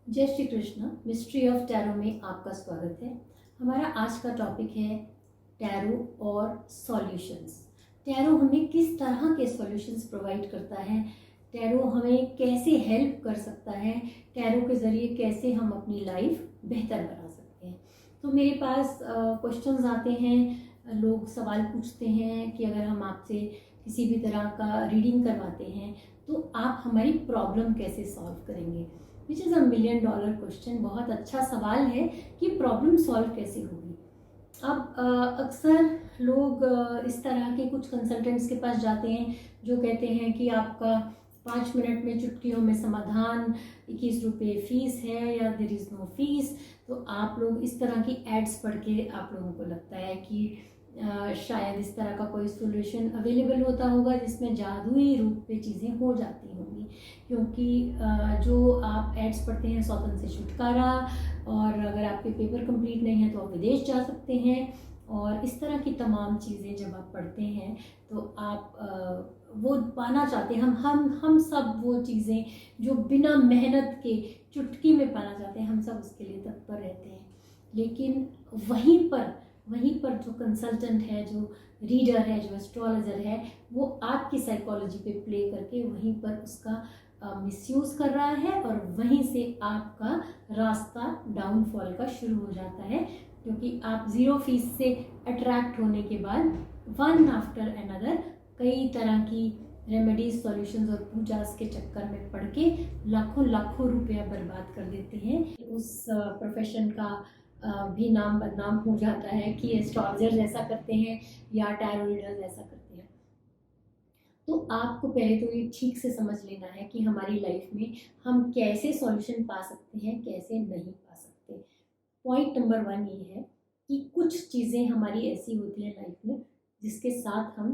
जय Shri Krishna. Mystery of tarot में आपका स्वागत है। हमारा आज का टॉपिक है टैरो और सॉल्यूशंस। टैरो हमें किस तरह के सॉल्यूशंस प्रोवाइड करता है, टैरो हमें कैसे हेल्प कर सकता है, टैरो के ज़रिए कैसे हम अपनी लाइफ बेहतर बना सकते हैं। तो मेरे पास क्वेश्चंस आते हैं, लोग सवाल पूछते हैं कि अगर हम आपसे किसी भी तरह का रीडिंग करवाते हैं तो आप हमारी प्रॉब्लम कैसे सॉल्व करेंगे। Which is $1 million question. बहुत अच्छा सवाल है कि प्रॉब्लम सॉल्व कैसे होगी। अब अक्सर लोग इस तरह के कुछ कंसल्टेंट्स के पास जाते हैं जो कहते हैं कि आपका 5 मिनट में चुटकियों में समाधान, 21 रुपये फीस है या देर इज़ नो फीस। तो आप लोग इस तरह की एड्स पढ़ के आप लोगों को लगता है कि शायद इस तरह का कोई सोल्यूशन अवेलेबल होता होगा जिसमें जादुई रूप में चीज़ें हो जाती होंगी, क्योंकि जो आप एड्स पढ़ते हैं सौतन से छुटकारा, और अगर आपके पेपर कंप्लीट नहीं है तो आप विदेश जा सकते हैं, और इस तरह की तमाम चीज़ें जब आप पढ़ते हैं तो आप वो पाना चाहते हैं। हम सब वो चीज़ें जो बिना मेहनत के चुटकी में पाना चाहते हैं, हम सब उसके लिए तत्पर रहते हैं। लेकिन वहीं पर जो कंसल्टेंट है, जो रीडर है, जो एस्ट्रोलॉजर है, वो आपकी साइकोलॉजी पे प्ले करके वहीं पर उसका मिसयूज़ कर रहा है, और वहीं से आपका रास्ता डाउनफॉल का शुरू हो जाता है, क्योंकि आप ज़ीरो फीस से अट्रैक्ट होने के बाद वन आफ्टर अनदर कई तरह की रेमेडीज, सॉल्यूशंस और पूजास के चक्कर में पड़ के लाखों लाखों रुपया बर्बाद कर देते हैं। उस प्रोफेशन का भी नाम बदनाम हो जाता है कि एस्ट्रोलॉजर्स ऐसा करते हैं या टैरो रीडर्स ऐसा करते हैं। तो आपको पहले तो ये ठीक से समझ लेना है कि हमारी लाइफ में हम कैसे सॉल्यूशन पा सकते हैं, कैसे नहीं पा सकते। पॉइंट नंबर 1 ये है कि कुछ चीज़ें हमारी ऐसी होती हैं लाइफ में जिसके साथ हम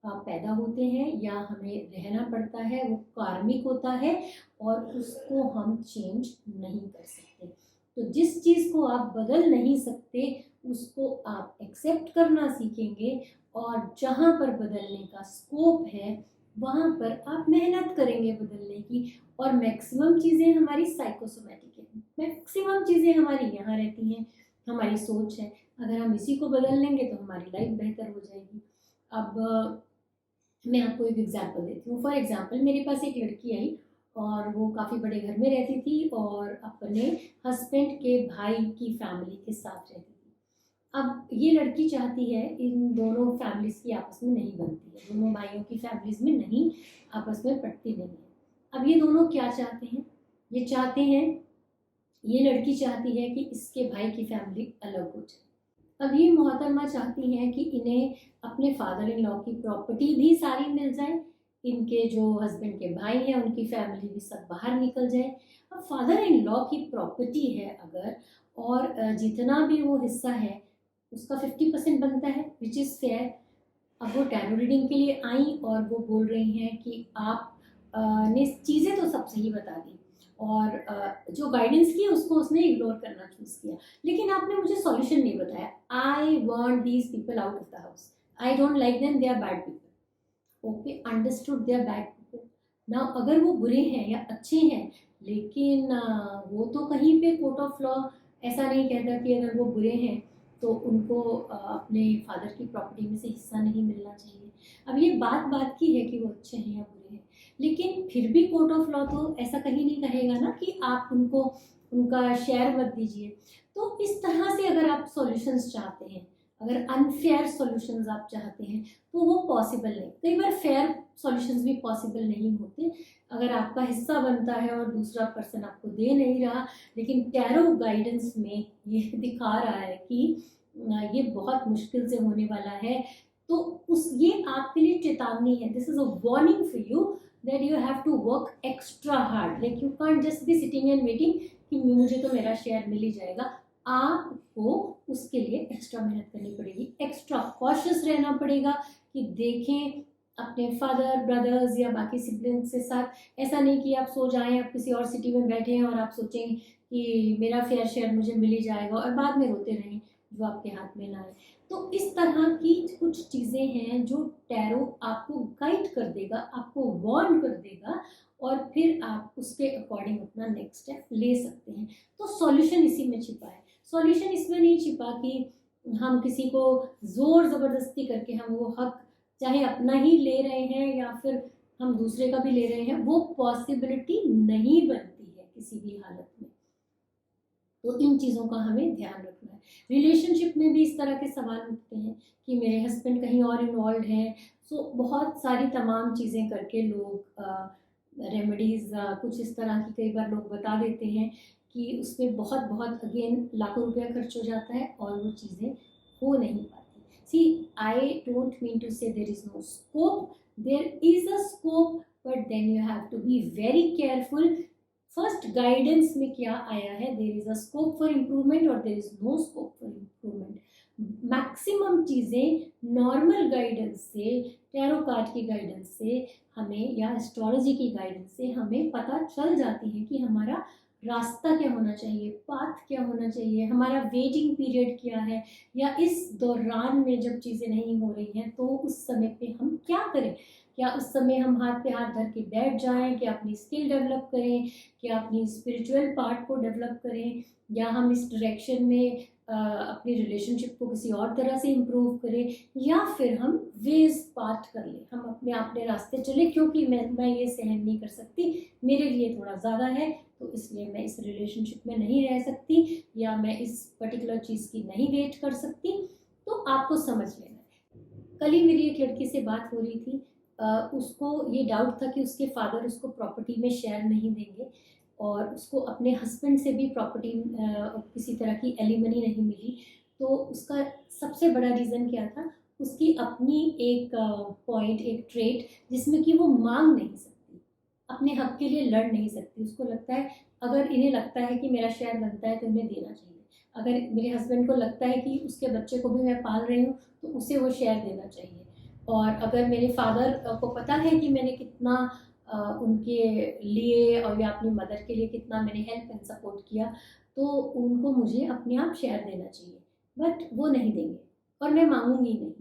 पैदा होते हैं या हमें रहना पड़ता है, वो कार्मिक होता है और उसको हम चेंज नहीं कर सकते। तो जिस चीज़ को आप बदल नहीं सकते उसको आप एक्सेप्ट करना सीखेंगे, और जहाँ पर बदलने का स्कोप है वहाँ पर आप मेहनत करेंगे बदलने की। और मैक्सिमम चीज़ें हमारी साइकोसोमैटिक है, मैक्सिमम चीज़ें हमारी यहाँ रहती हैं, हमारी सोच है। अगर हम इसी को बदल लेंगे तो हमारी लाइफ बेहतर हो जाएगी। अब मैं आपको एक एग्जांपल देती हूँ। फॉर एग्जांपल, मेरे पास एक लड़की आई और वो काफ़ी बड़े घर में रहती थी और अपने हस्बैंड के भाई की फैमिली के साथ रहती थी। अब ये लड़की चाहती है, इन दोनों फैमिलीज़ की आपस में नहीं बनती है, दोनों भाइयों की फैमिलीज़ में नहीं आपस में पटती नहीं है। अब ये दोनों क्या चाहते हैं, ये चाहते हैं, ये लड़की चाहती है कि इसके भाई की फैमिली अलग हो जाए। अब ये मोहतरमा चाहती हैं कि इन्हें अपने फादर इन लॉ की प्रॉपर्टी भी सारी मिल जाए, इनके जो हस्बैंड के भाई हैं उनकी फैमिली भी सब बाहर निकल जाए। अब फादर इन लॉ की प्रॉपर्टी है अगर, और जितना भी वो हिस्सा है उसका 50% बनता है, विच इज़ फेयर। अब वो टैरो रीडिंग के लिए आई और वो बोल रही हैं कि आप ने चीज़ें तो सब सही बता दी, और जो गाइडेंस की उसको उसने इग्नोर करना चूज़ किया, लेकिन आपने मुझे सॉल्यूशन नहीं बताया। I want these people out of the house, I don't like them, they are bad people. Okay, understood, they are bad people. Now अगर वो बुरे हैं या अच्छे हैं, लेकिन वो तो कहीं पे कोर्ट ऑफ लॉ ऐसा नहीं कहता कि अगर वो बुरे हैं तो उनको अपने फादर की प्रॉपर्टी में से हिस्सा नहीं मिलना चाहिए। अब ये बात बात की है कि वो अच्छे हैं या बुरे हैं, लेकिन फिर भी कोर्ट ऑफ लॉ तो ऐसा कहीं नहीं कहेगा ना कि आप उनको उनका शेयर मत दीजिए। तो इस तरह से अगर आप सॉल्यूशंस चाहते हैं, अगर अनफेयर सॉल्यूशंस आप चाहते हैं तो वो पॉसिबल नहीं। कई बार फेयर सॉल्यूशंस भी पॉसिबल नहीं होते। अगर आपका हिस्सा बनता है और दूसरा पर्सन आपको दे नहीं रहा, लेकिन टैरो गाइडेंस में ये दिखा रहा है कि ये बहुत मुश्किल से होने वाला है, तो उस ये आपके लिए चेतावनी है। This is a warning for you that you have to work extra hard. Like you can't just be sitting and waiting कि मुझे तो मेरा शेयर मिल ही जाएगा। आपको उसके लिए एक्स्ट्रा मेहनत करनी पड़ेगी, एक्स्ट्रा कॉशियस रहना पड़ेगा कि देखें अपने फादर, ब्रदर्स या बाकी सिबलिंग्स के साथ ऐसा नहीं कि आप सो जाएं, आप किसी और सिटी में बैठे हैं और आप सोचें कि मेरा फेयर शेयर मुझे मिल ही जाएगा, और बाद में रोते रहें जो आपके हाथ में ना आए। तो इस तरह की कुछ चीज़ें हैं जो टैरो आपको गाइड कर देगा, आपको वार्न कर देगा, और फिर आप उसके अकॉर्डिंग अपना नेक्स्ट स्टेप ले सकते हैं। तो सॉल्यूशन इसी में छिपा है। सॉल्यूशन इसमें नहीं छिपा कि हम किसी को ज़ोर ज़बरदस्ती करके हम वो हक चाहे अपना ही ले रहे हैं या फिर हम दूसरे का भी ले रहे हैं, वो पॉसिबिलिटी नहीं बनती है किसी भी हालत में। तो इन चीज़ों का हमें ध्यान रखना है। रिलेशनशिप में भी इस तरह के सवाल उठते हैं कि मेरे हस्बैंड कहीं और इन्वॉल्व हैं, सो बहुत सारी तमाम चीज़ें करके लोग रेमेडीज़ कुछ इस तरह की कई बार लोग बता देते हैं कि उसमें बहुत बहुत अगेन लाखों रुपया खर्च हो जाता है और वो चीज़ें हो नहीं पाती। See I don't mean to say there is no scope, there is a scope, but then you have to be very careful. First guidance में क्या आया है, there is a scope for improvement और there is no scope for improvement. Maximum चीज़ें normal guidance से, tarot card की guidance से हमें या एस्ट्रोलॉजी की गाइडेंस से हमें पता चल जाती है कि हमारा रास्ता क्या होना चाहिए, पाथ क्या होना चाहिए, हमारा वेटिंग पीरियड क्या है, या इस दौरान में जब चीज़ें नहीं हो रही हैं तो उस समय पे हम क्या करें। क्या उस समय हम हाथ पे हाथ धर के बैठ जाएं, क्या अपनी स्किल डेवलप करें, क्या अपनी स्पिरिचुअल पार्ट को डेवलप करें, या हम इस डायरेक्शन में अपनी रिलेशनशिप को किसी और तरह से इम्प्रूव करें, या फिर हम वेज पार्ट कर लें, हम अपने रास्ते चले क्योंकि मैं ये सहन नहीं कर सकती, मेरे लिए थोड़ा ज़्यादा है, तो इसलिए मैं इस रिलेशनशिप में नहीं रह सकती, या मैं इस पर्टिकुलर चीज़ की नहीं वेट कर सकती। तो आपको समझ लेना है। कल ही मेरी एक लड़की से बात हो रही थी, उसको ये डाउट था कि उसके फादर उसको प्रॉपर्टी में शेयर नहीं देंगे, और उसको अपने हस्बैंड से भी प्रॉपर्टी किसी तरह की एलिमनी नहीं मिली। तो उसका सबसे बड़ा रीज़न क्या था, उसकी अपनी एक पॉइंट, एक ट्रेट जिसमें कि वो मांग नहीं सकती, अपने हक के लिए लड़ नहीं सकती। उसको लगता है, अगर इन्हें लगता है कि मेरा शेयर बनता है तो इन्हें देना चाहिए, अगर मेरे हस्बैंड को लगता है कि उसके बच्चे को भी मैं पाल रही हूँ तो उसे वो शेयर देना चाहिए, और अगर मेरे फादर को पता है कि मैंने कितना उनके लिए और या अपनी मदर के लिए कितना मैंने हेल्प एंड सपोर्ट किया, तो उनको मुझे अपने आप शेयर देना चाहिए, बट वो नहीं देंगे और मैं मांगूंगी नहीं।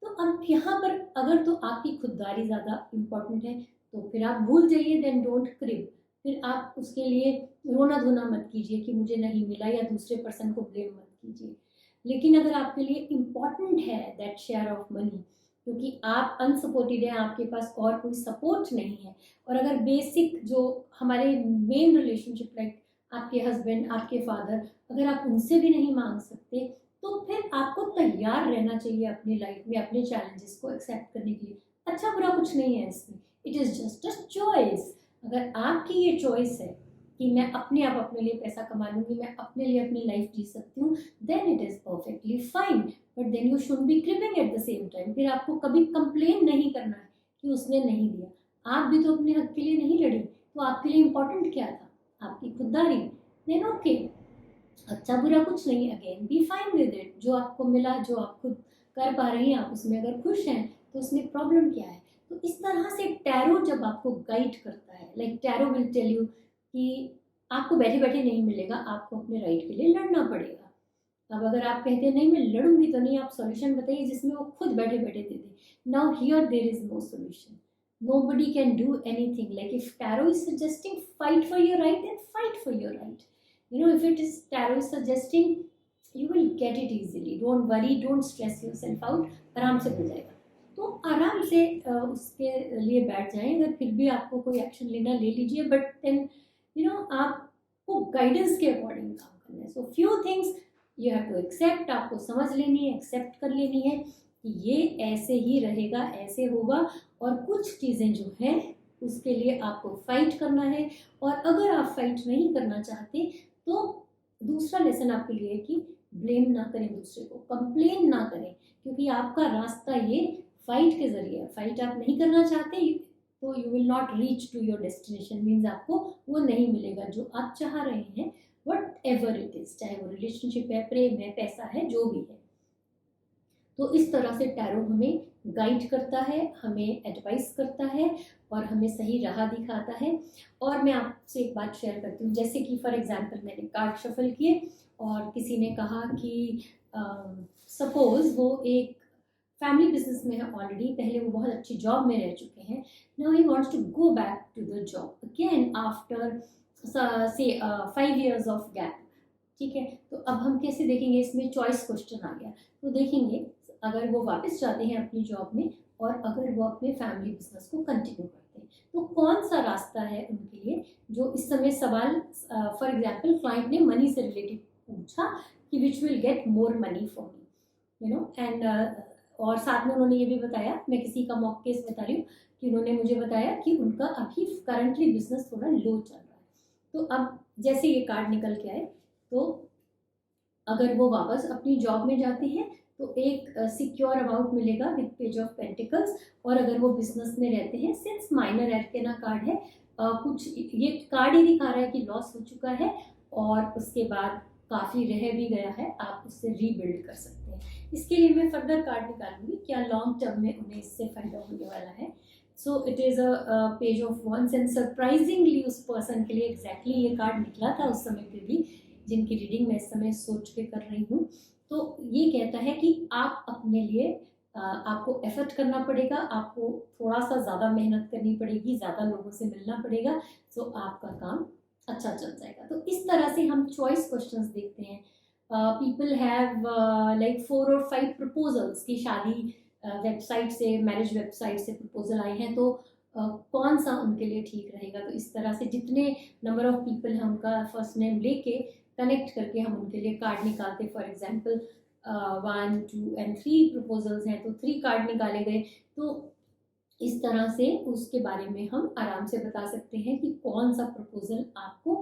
तो अब यहाँ पर अगर तो आपकी खुददारी ज़्यादा इम्पोर्टेंट है तो फिर आप भूल जाइए, देन डोंट क्रिब। फिर आप उसके लिए रोना धोना मत कीजिए कि मुझे नहीं मिला, या दूसरे पर्सन को ब्लेम मत कीजिए। लेकिन अगर आपके लिए इम्पॉर्टेंट है दैट शेयर ऑफ मनी, क्योंकि आप अनसपोर्टेड हैं, आपके पास और कोई सपोर्ट नहीं है, और अगर बेसिक जो हमारे मेन रिलेशनशिप लाइक आपके हस्बैंड, आपके फादर, अगर आप उनसे भी नहीं मांग सकते, तो फिर आपको तैयार रहना चाहिए अपनी लाइफ में अपने चैलेंजेस को एक्सेप्ट करने के लिए। अच्छा बुरा कुछ नहीं है इसमें, it is just a choice. अगर आपकी ये चॉइस है कि मैं अपने आप अपने लिए पैसा कमा लूँगी, मैं अपने लिए अपनी लाइफ जी सकती हूँ, then it is perfectly fine, but then you should be cribbing at the same time. फिर आपको कभी कंप्लेन नहीं करना है कि उसने नहीं दिया, आप भी तो अपने हक के लिए नहीं लड़ी, तो आपके लिए इम्पोर्टेंट क्या था, आपकी खुददारी। देन ओके, अच्छा बुरा कुछ नहीं, again be fine with it. जो आपको मिला, जो आप खुद कर पा रही हैं, आप उसमें अगर खुश हैं तो उसमें प्रॉब्लम क्या है। तो इस तरह से टैरो जब आपको गाइड करता है, like tarot will tell you कि आपको बैठे बैठे नहीं मिलेगा, आपको अपने राइट के लिए लड़ना पड़ेगा। अब अगर आप कहते हैं नहीं मैं लड़ूंगी तो नहीं, आप सॉल्यूशन बताइए जिसमें वो खुद बैठे बैठे दे दे। Now here there is no solution, nobody can do anything. Like if tarot is suggesting fight for your right, then fight for your right. You know, if it is tarot is suggesting, you will get it easily. Don't worry, don't stress yourself out. आराम से हो जाएगा। तो आराम से उसके लिए बैठ जाएं। अगर फिर भी आपको कोई एक्शन लेना ले लीजिए, बट देन यू नो आपको गाइडेंस के अकॉर्डिंग काम करना है। So few things you have to accept, आपको समझ लेनी है, एक्सेप्ट कर लेनी है कि ये ऐसे ही रहेगा, ऐसे होगा, और कुछ चीज़ें जो हैं उसके लिए आपको फाइट करना है। और अगर आप फाइट नहीं करना चाहते तो दूसरा लेसन आपके लिए कि ब्लेम ना करें दूसरे को, कंप्लेन ना करें, क्योंकि आपका रास्ता ये फाइट के जरिए है। फाइट आप नहीं करना चाहते तो you will not reach to your destination, means आपको वो नहीं मिलेगा जो आप चाह रहे हैं, वट एवर इट इज, चाहे वो रिलेशनशिप है, प्रेम है, पैसा है, जो भी है। तो इस तरह से टैरो हमें गाइड करता है, हमें एडवाइस करता है, और हमें सही राह दिखाता है। और मैं आपसे एक बात शेयर करती हूँ, जैसे कि फॉर एग्जांपल मैंने कार्ड शफल किए और किसी ने कहा कि सपोज वो एक फैमिली बिजनेस में है ऑलरेडी, पहले वो बहुत अच्छी जॉब में रह चुके हैं, now he wants to go back to the job again after से 5 years ऑफ गैप। ठीक है, तो अब हम कैसे देखेंगे, इसमें चॉइस क्वेश्चन आ गया। तो देखेंगे अगर वो वापस जाते हैं अपनी जॉब में और अगर वो अपने फैमिली बिजनेस को कंटिन्यू करते हैं, तो कौन सा रास्ता है उनके लिए जो इस समय सवाल, फॉर एग्जाम्पल क्लाइंट ने मनी से रिलेटेड पूछा कि which will get more money for me, you know, and और साथ में उन्होंने ये भी बताया, मैं किसी का मॉक केस बता रही हूँ, कि उन्होंने मुझे बताया कि उनका अभी करंटली बिजनेस थोड़ा लो चल रहा है। तो अब जैसे ये कार्ड निकल के आए, तो अगर वो वापस अपनी जॉब में जाते हैं तो एक सिक्योर अमाउंट मिलेगा विद पेज ऑफ पेंटिकल्स, और अगर वो बिजनेस में रहते हैं, सिंस माइनर एरकेना कार्ड है, कुछ ये कार्ड ही दिखा रहा है कि लॉस हो चुका है और उसके बाद काफ़ी रह भी गया है, आप उससे रीबिल्ड कर सकते हैं। इसके लिए मैं फर्दर कार्ड निकालूंगी, क्या लॉन्ग टर्म में उन्हें इससे फायदा होने वाला है। So it is a page of ones, and surprisingly उस पर्सन के लिए एग्जैक्टली ये कार्ड निकला था उस समय पे भी, जिनकी रीडिंग मैं इस समय सोच के कर रही हूँ। तो ये कहता है कि आप अपने लिए आपको एफर्ट करना पड़ेगा, आपको थोड़ा सा ज़्यादा मेहनत करनी पड़ेगी, ज़्यादा लोगों से मिलना पड़ेगा, तो आपका काम अच्छा चल जाएगा। तो इस तरह से हम चॉइस क्वेश्चंस देखते हैं। People have like 4 or 5 proposals की शादी वेबसाइट से, मैरिज वेबसाइट से प्रपोजल आए हैं, तो कौन सा उनके लिए ठीक रहेगा। तो इस तरह से जितने नंबर ऑफ पीपल हैं उनका फर्स्ट नेम लेके कनेक्ट करके हम उनके लिए कार्ड निकालते। फॉर एग्जाम्पल 1, 2 and 3 प्रपोजल्स हैं तो 3 कार्ड निकाले गए। तो इस तरह से उसके बारे में हम आराम से बता सकते हैं कि कौन सा प्रपोजल आपको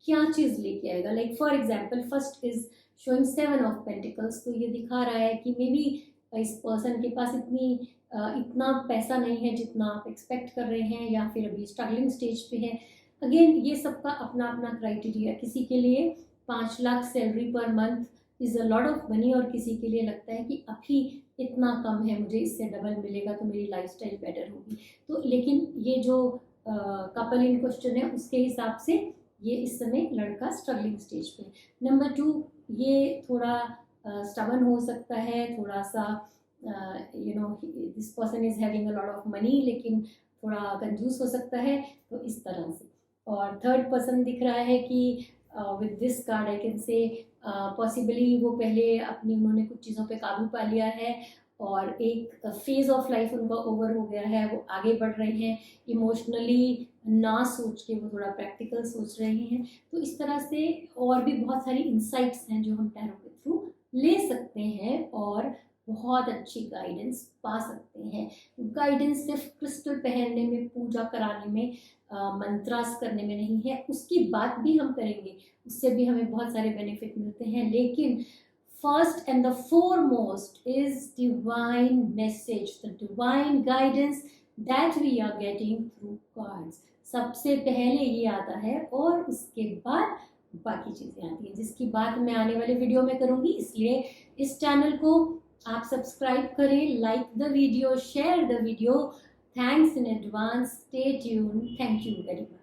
क्या चीज़ लेके आएगा। Like for example first is showing 7 of Pentacles, तो ये दिखा रहा है कि मे बी इस पर्सन के पास इतना पैसा नहीं है जितना आप एक्सपेक्ट कर रहे हैं, या फिर अभी स्ट्रगलिंग स्टेज पे है। अगेन ये सबका अपना अपना क्राइटेरिया, किसी के लिए 5 lakh salary per month is a lot of money, और किसी के लिए लगता है कि अभी इतना कम है, मुझे इससे डबल मिलेगा तो मेरी लाइफस्टाइल बेटर होगी। तो लेकिन ये जो कपल इन क्वेश्चन है उसके हिसाब से ये इस समय लड़का स्ट्रगलिंग स्टेज पे। नंबर 2, ये थोड़ा स्टबन हो सकता है, थोड़ा सा you know this person is having a lot of money, लेकिन थोड़ा कंजूस हो सकता है, तो इस तरह से। और थर्ड पर्सन दिख रहा है कि with this card I can say possibly वो पहले उन्होंने कुछ चीज़ों पे काबू पा लिया है और एक फेज़ ऑफ लाइफ उनका ओवर हो गया है, वो आगे बढ़ रहे हैं, इमोशनली ना सोच के वो थोड़ा प्रैक्टिकल सोच रहे हैं। तो इस तरह से और भी बहुत सारी इंसाइट्स हैं जो हम टैरो के थ्रू ले सकते हैं और बहुत अच्छी गाइडेंस पा सकते हैं। गाइडेंस सिर्फ क्रिस्टल पहनने में, पूजा कराने में, मंत्रास करने में नहीं है, उसकी बात भी हम करेंगे, उससे भी हमें बहुत सारे बेनिफिट मिलते हैं। लेकिन first and the foremost is divine message, the divine guidance that we are getting through cards. सबसे पहले ये आता है और उसके बाद बाकी चीज़ें आती हैं, जिसकी बात मैं आने वाले वीडियो में करूँगी। इसलिए इस चैनल को आप सब्सक्राइब करें, like the video, share the video. Thanks in advance, stay tuned, thank you very much.